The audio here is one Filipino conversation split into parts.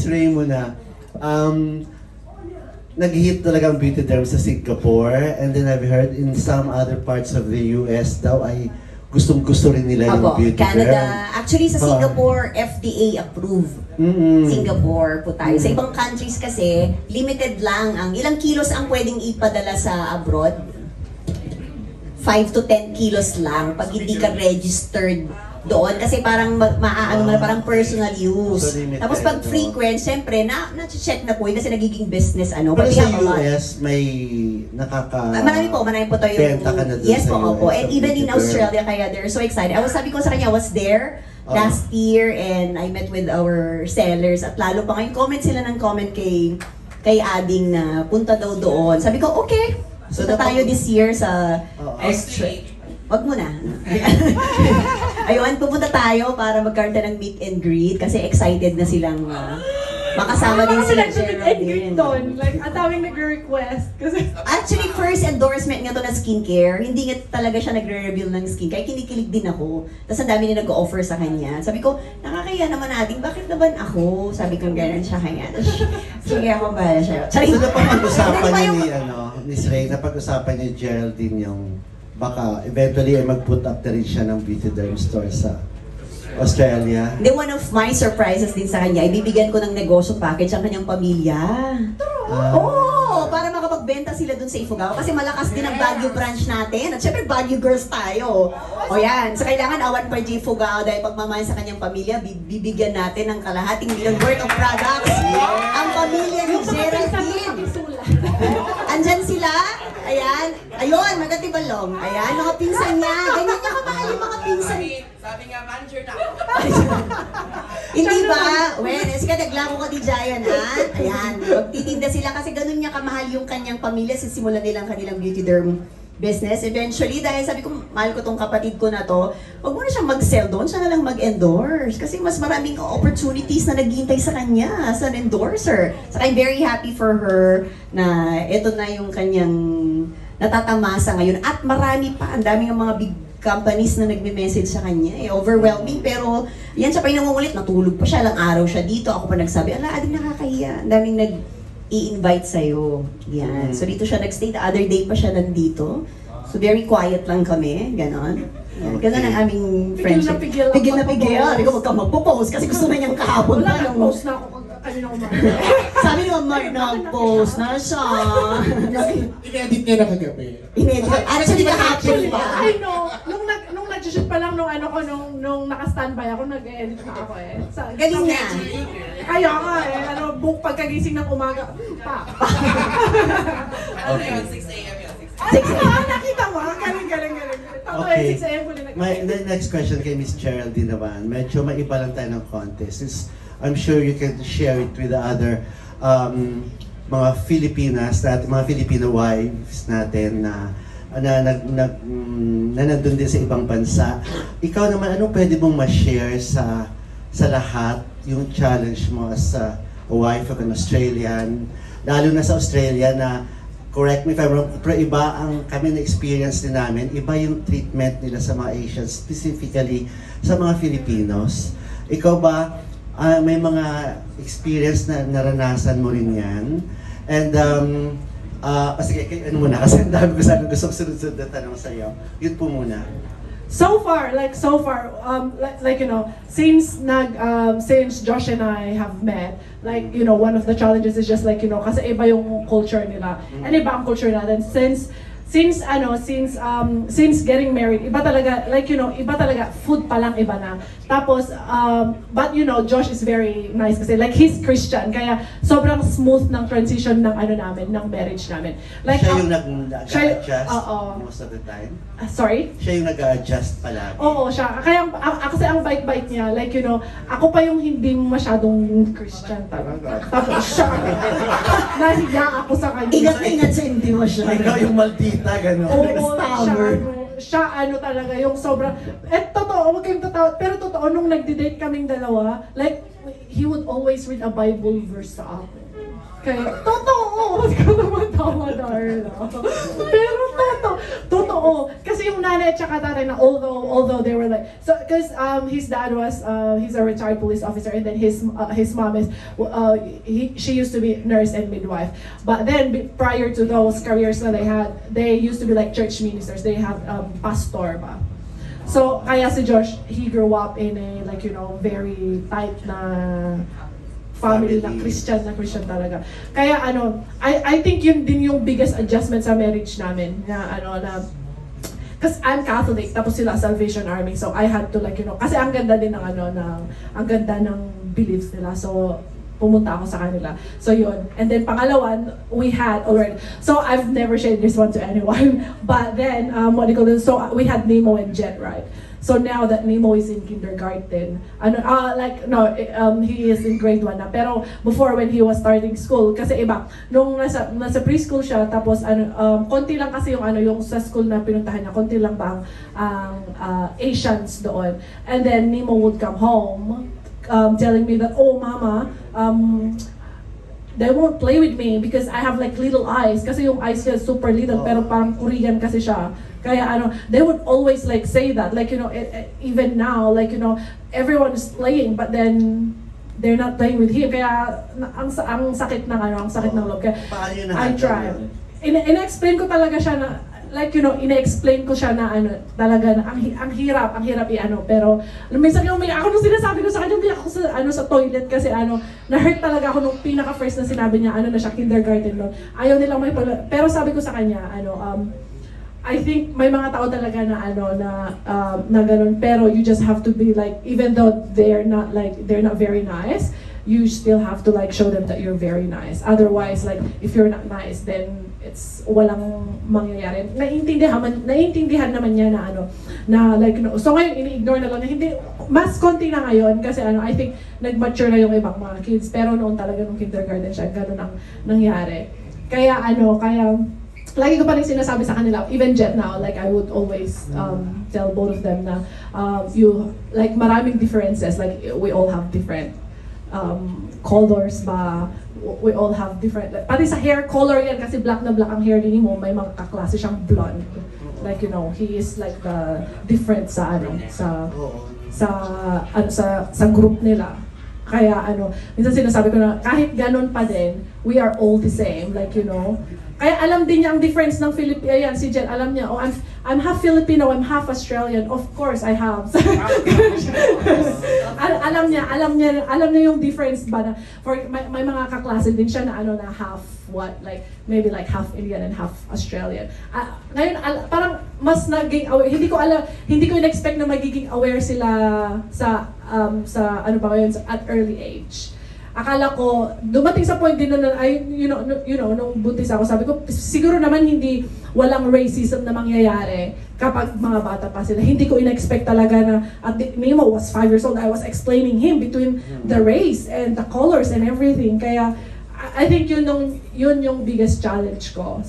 Miss Ray muna. Nag-hit talagang beauty derm sa Singapore, and then I've heard in some other parts of the US daw ay gustong-gusto rin nila yung beauty Canada. derm. Actually, sa Singapore, FDA approved. Singapore po tayo. Sa ibang countries kasi, limited lang ang ilang kilos ang pwedeng ipadala sa abroad. 5 to 10 kilos lang pag hindi ka registered doon kasi parang maaano mo na parang personal use. So Tapos pag frequent, syempre na-check na po yun kasi nagiging business ano. Pero Pati sa ako, US may marami po to yung benta ka na dun yes sa po, opo. US, And sa even in beauty Australia kaya they're so excited. Sabi ko sa kanya, I was there last year and I met with our sellers at lalo pa ngayon comment sila ng comment kay Ading na punta daw doon. Sabi ko, okay. So tayo this year sa Australia. Wag mo na. Ayun, pupunta tayo para magkaroon tayo ng meet and greet kasi excited na silang makasama din sila Geraldine. Like, ang daming nagre-request. Actually, first endorsement nga to na skincare. Hindi nga talaga siya nagre-reveal ng skin. Kaya kinikilig din ako. Tapos ang dami nila nag-offer sa kanya. Sabi ko, nakakaya naman natin. Bakit naman ako? Sabi ko, gano'n siya kanya. Sige, ako ba siya. So napag-usapan niya ni Ray, napag-usapan niya Geraldine yung baka eventually ay mag-put up na rin siya ng beauty derm store sa Australia. Then one of my surprises din sa kanya, ibibigyan ko ng negosyo package ang kanyang pamilya. Oo, para makapagbenta sila dun sa Ifugao. Kasi malakas din ang Baguio branch natin. At syempre Baguio girls tayo. O yan, so kailangan awan pa G Ifugao dahil pagmamahal sa kanyang pamilya, bibigyan natin ng kalahating million worth of products. Ang pamilya ni Geraldine. Andyan sila. Ayan. Ayun, magatibalong. Ayan, mga pinsan niya. Ganyan niya kamahal yung mga pinsan. Sabi nga, manager na. Hindi ba? Well, sige, naglako ka di Jayan, ha? Ayan, magtitinda sila kasi ganun niya kamahal yung kanyang pamilya. Sisimulan nilang kanilang beauty derm business. Eventually, dahil sabi ko, mahal ko tong kapatid ko na to, huwag mo na siyang mag-sell doon, siya na lang mag-endorse. Kasi mas maraming opportunities na naghihintay sa kanya as an endorser. So I'm very happy for her na ito na yung kanyang natatamasa ngayon. At marami pa, ang daming mga big companies na nagme-message sa kanya. Overwhelming, pero yan siya pa yung nangungulit, natulog pa siya, lang araw siya dito. Ako pa nagsabi, ala, ading nakakahiya. Ang daming i-invite sa'yo. Yan. So dito siya nagstay. The other day pa siya nandito. So very quiet lang kami. Ganon. Ganon ang aming friendship. Pigil na pigil. Hindi ko huwag ka magpo-post kasi gusto na niyang kahapon. Wala na, post na ako kanina umaga. Sabi ni Mar, nag-post na siya. In-edit niya na kagabi. In-edit. Actually, kahapon pa. I know. Nung nag-shoot pa lang nung ano ko, nung naka-standby ako, nag-edit na ako eh. Galing na. Kaya nga eh, book pagkagising ng umaga. Pa. Ano yun? 6 a.m. yun. 6 a.m. Nakita mo? Galing. Okay. 6 a.m. ko din The next question kay Miss Geraldine naman, medyo maiba lang tayo ng contest. I'm sure you can share it with the other mga Filipinas natin, mga Filipino wives natin na nandun din sa ibang bansa. Ikaw naman, ano pwede mong ma-share sa lahat yung challenge mo as a wife of an Australian, lalo na sa Australia na, correct me if I'm wrong, pero iba ang kami na-experience din namin, iba yung treatment nila sa mga Asians, specifically sa mga Filipinos. Ikaw ba, may mga experience na naranasan mo rin yan? And, sige, ano muna, kasi ang dami ko sabi gusto sunod-sunod na tanong sa iyo. Yun po muna. So far, you know, since Josh and I have met, like, you know, one of the challenges is just like, you know, kasi iba yung culture nila. And iba ang culture natin. Since getting married, iba talaga, like, you know, iba talaga, food pa lang iba na. Tapos, but you know, Josh is very nice kasi, like, he's Christian, kaya sobrang smooth ng transition ng namin, ng marriage namin. Like, siya yung nag-a-adjust most of the time? Sorry? Siya yung nag-a-adjust palagi? Oo, siya. Kaya, kasi ang bite-bite niya, like, you know, ako pa yung hindi masyadong Christian talaga. Tapos siya, nahiya ako sa kanya. Ingat-ingat sa hindi mo siya. Ikaw yung maldita, gano'n. Oo, siya talaga, yung sobrang, totoo, huwag kayong tatawa, pero totoo, nung nagde-date kaming dalawa, like, he would always read a Bible verse sa akin. Kaya, totoo, huwag ka naman tawa, Darla. Pero Totoo. Kasi yung nanay at saka tatay na although they were like, so because his dad was he's a retired police officer, and then his mom is she used to be nurse and midwife. But then prior to those careers that they used to be like church ministers. They have pastor ba. So kaya si Josh, he grew up in a like very tight na family na Christian talaga. Kaya I think yun din yung biggest adjustment sa marriage namin na because I'm Catholic tapos sila Salvation Army, so I had to kasi ang ganda din ng ang ganda ng beliefs nila, so pumunta ako sa kanila. So yun. And then pangalawan, we had already, so I've never shared this one to anyone, but then what do you call this? So we had Nemo and Jet, right? So now that Nemo is in kindergarten, he is in grade 1 na. Pero before, when he was starting school, kasi iba, nung nasa preschool siya, tapos konti lang kasi yung sa school na pinuntahan niya, konti lang ba ang Asians doon. And then Nemo would come home, telling me that, oh mama, they won't play with me because I have like little eyes. Kasi yung eyes niya super little, pero parang Korean kasi siya. Kaya they would always like say that, even now, everyone is playing, but then they're not playing with him. Kaya ang sakit ng loob. Kaya I try. Ina-explain ko talaga siya na, ina-explain ko siya na talaga na ang hirap pero minsan ako nung sinasabi ko sa kanya, umiyak ako sa toilet kasi na-hurt talaga ako nung pinaka-first na sinabi niya, na siya, kindergarten noon. Ayaw nilang pero sabi ko sa kanya, I think may mga tao talaga na na ganun, pero you just have to be like, even though they're not very nice, you still have to show them that you're very nice. Otherwise, if you're not nice, then it's walang mangyayari. Naiintindihan naman niya so ngayon ini-ignore na lang, hindi, mas konti na ngayon kasi I think nag-mature na yung ibang mga kids, pero noon talaga nung kindergarten siya, ganun ang nangyari. Kaya lagi ko pa rin sinasabi sa kanila, even Jet now, I would always tell both of them na you, maraming differences, we all have different colors ba, we all have different, pati sa hair color yan, kasi black na black ang hair ni mo, may mga kaklase siyang blonde. He is the different sa sa group nila. Kaya minsan sinasabi ko na kahit ganun pa din, we are all the same, Kaya alam din niya ang difference ng Filipino. Ayan, si Jen, alam niya, I'm half Filipino, I'm half Australian. Of course, I have. alam niya yung difference ba na, for may mga kaklase din siya na na half maybe half Indian and half Australian. Ngayon parang mas naging aware, hindi ko in-expect na magiging aware sila sa at early age. Akala ko, dumating sa point din na nung buntis ako, sabi ko, siguro naman walang racism na mangyayari kapag mga bata pa sila. Hindi ko in-expect talaga na, at Nemo was 5 years old, I was explaining him between the race and the colors and everything. Kaya, I think yun yung biggest challenge ko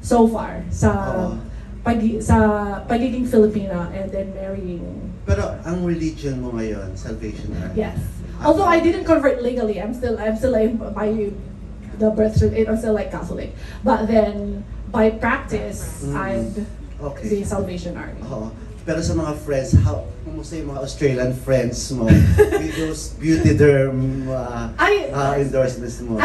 so far, sa pagiging Filipina and then marrying. Pero ang religion mo ngayon, Salvation Army. Yes. Although I didn't convert legally, I'm still by the birth certificate, I'm still Catholic. But then by practice, I'm the Salvation Army. Pero sa mga friends, kumusta yung mga Australian friends mo? With those beauty derm endorsements mo?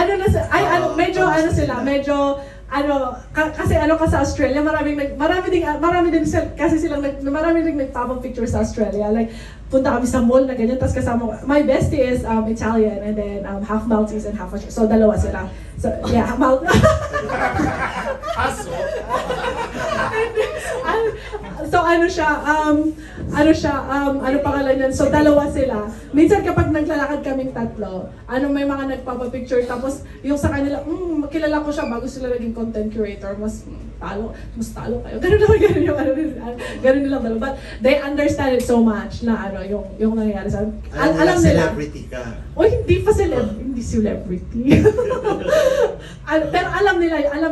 Kasi ka sa Australia, marami din nagpapa-picture sa Australia. Punta kami sa mall na ganyan, tapos kasama ko, my bestie is Italian and then half Maltese and half Australian. So dalawa sila. So yeah, So ano pangalan yan? So dalawa sila. Minsan kapag naglalakad kaming tatlo, may mga nagpapa-picture, tapos yung sa kanila, kilala ko siya bago sila naging content curator, mas talo kayo. Ganun nilang dalawa. But they understand it so much na yung nangyayari sa alam nila. Celebrity ka. Hindi celebrity. Pero alam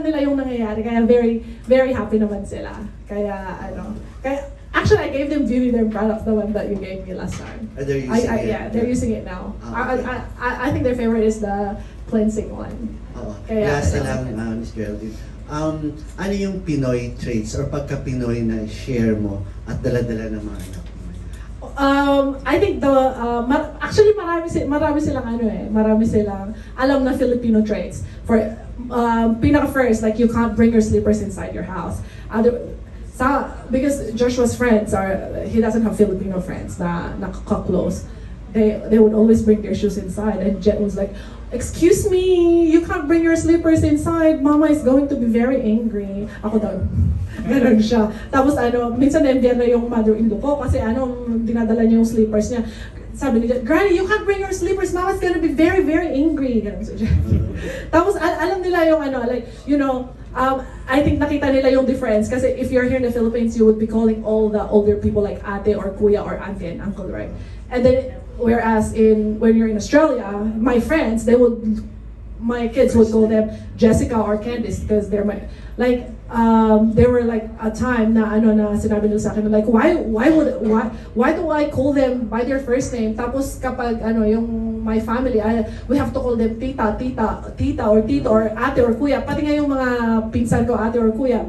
nila yung nangyayari, kaya very, very happy naman sila. Kaya actually I gave them beauty derm product, the one that you gave me last time. They're using it. Yeah, they're using it now. I think their favorite is the cleansing one. Last na lang, Miss Geraldine. ano yung Pinoy traits or pagka-Pinoy na share mo at dala-dala ng mga anak mo? I think actually marami silang alam na Filipino traits. For pinaka first, like you can't bring your slippers inside your house. Because Joshua's friends he doesn't have Filipino friends na close. They would always bring their shoes inside, and Jet was like, "Excuse me, you can't bring your slippers inside. Mama is going to be very angry." Ako daw, ganun siya. Tapos minsan na-envy na yung mother-in-law ko kasi dinadala niya yung slippers niya. Sabi niya, "Granny, you can't bring your slippers. Mama's gonna be very, very angry." Ganun siya. Tapos alam nila yung I think nakita nila yung difference kasi if you're here in the Philippines, you would be calling all the older people like ate or kuya or auntie and uncle, right? And then whereas when you're in Australia, my friends, my kids would call them Jessica or Candice because they're there were like a time na sinabi nila sa akin like why do I call them by their first name, tapos kapag yung my family we have to call them tita or tito or ate or kuya, pati nga yung mga pinsan ko ate or kuya.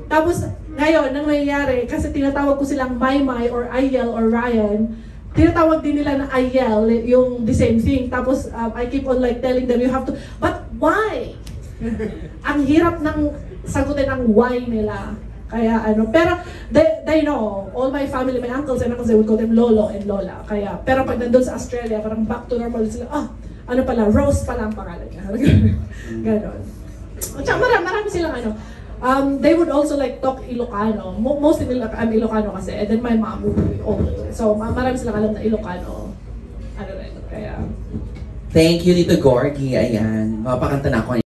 Tapos ngayon nang nangyayari kasi tinatawag ko silang Maymay or Ayel or Ryan, tinatawag din nila na Ayel, yung the same thing. Tapos I keep on like telling them you have to, but why? Ang hirap ng sagutin ang why nila. Kaya pero they know, all my family, my uncles and uncles, they would call them lolo and lola. Kaya, pero pag nandun sa Australia, parang back to normal sila, pala, Rose pala ang pangalan niya. Ganon. At saka marami silang they would also like talk Ilocano. Mostly I'm Ilocano kasi, and then my mom would be older. So marami silang alam na Ilocano. Kaya. Thank you, Tito Gorgie. Ayan, mapakanta na ako.